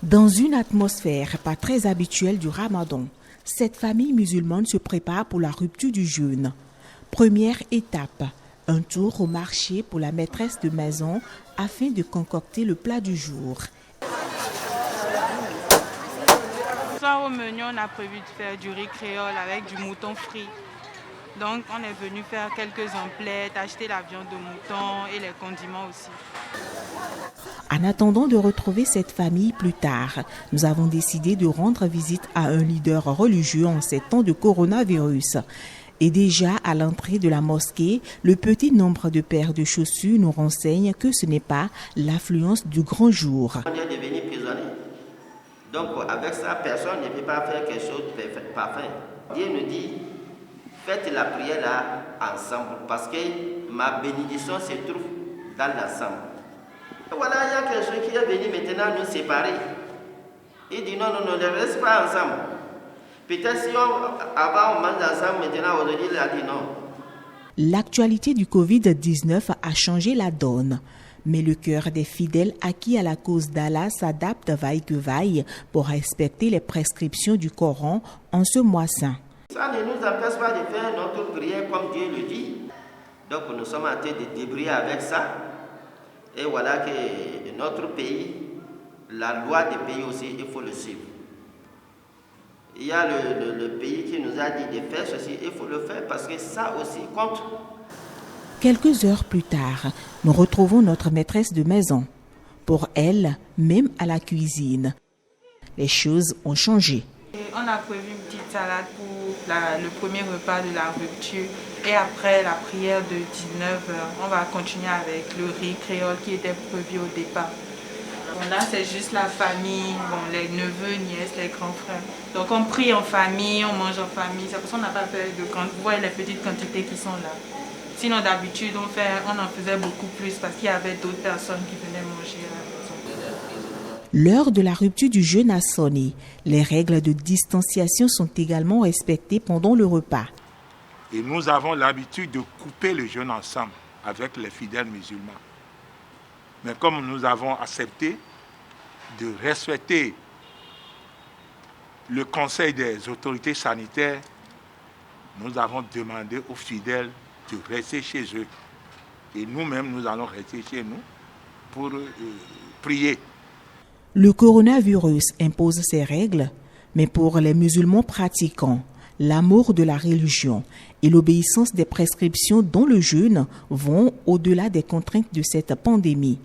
Dans une atmosphère pas très habituelle du Ramadan, cette famille musulmane se prépare pour la rupture du jeûne. Première étape, un tour au marché pour la maîtresse de maison afin de concocter le plat du jour. Ce soir au menu, on a prévu de faire du riz créole avec du mouton frit. Donc on est venu faire quelques emplettes, acheter la viande de mouton et les condiments aussi. En attendant de retrouver cette famille plus tard, nous avons décidé de rendre visite à un leader religieux en ces temps de coronavirus. Et déjà à l'entrée de la mosquée, le petit nombre de paires de chaussures nous renseigne que ce n'est pas l'affluence du grand jour. On est devenu prisonnier. Donc avec ça, personne ne peut pas faire quelque chose de parfait. Dieu nous dit, faites la prière là ensemble parce que ma bénédiction se trouve dans l'ensemble. Voilà, il y a quelqu'un qui est venu maintenant nous séparer. Il dit non, ne reste pas ensemble. Peut-être si avant on mange ensemble, maintenant aujourd'hui il a dit non. L'actualité du Covid-19 a changé la donne. Mais le cœur des fidèles acquis à la cause d'Allah s'adapte vaille que vaille pour respecter les prescriptions du Coran en ce mois saint. Ça ne nous empêche pas de faire notre prière comme Dieu le dit. Donc nous sommes en train de débrouiller avec ça. Et voilà que notre pays, la loi des pays aussi, il faut le suivre. Il y a le pays qui nous a dit de faire ceci, il faut le faire parce que ça aussi compte. Quelques heures plus tard, nous retrouvons notre maîtresse de maison. Pour elle, même à la cuisine, les choses ont changé. On a prévu une petite salade pour le premier repas de la rupture. Et après la prière de 19h, on va continuer avec le riz créole qui était prévu au départ. Bon, là, c'est juste la famille, les neveux, nièces, les grands frères. Donc on prie en famille, on mange en famille. C'est pour ça qu'on n'a pas fait de grandes. Vous voyez les petites quantités qui sont là. Sinon, d'habitude, on en faisait beaucoup plus parce qu'il y avait d'autres personnes qui venaient manger à la maison. L'heure de la rupture du jeûne a sonné. Les règles de distanciation sont également respectées pendant le repas. Et nous avons l'habitude de couper le jeûne ensemble avec les fidèles musulmans. Mais comme nous avons accepté de respecter le conseil des autorités sanitaires, nous avons demandé aux fidèles de rester chez eux. Et nous-mêmes, nous allons rester chez nous pour prier. Le coronavirus impose ses règles, mais pour les musulmans pratiquants, l'amour de la religion et l'obéissance des prescriptions dont le jeûne vont au-delà des contraintes de cette pandémie.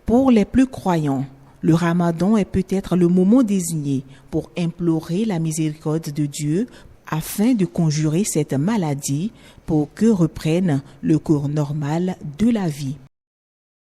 Pour les plus croyants, le Ramadan est peut-être le moment désigné pour implorer la miséricorde de Dieu afin de conjurer cette maladie pour que reprenne le cours normal de la vie.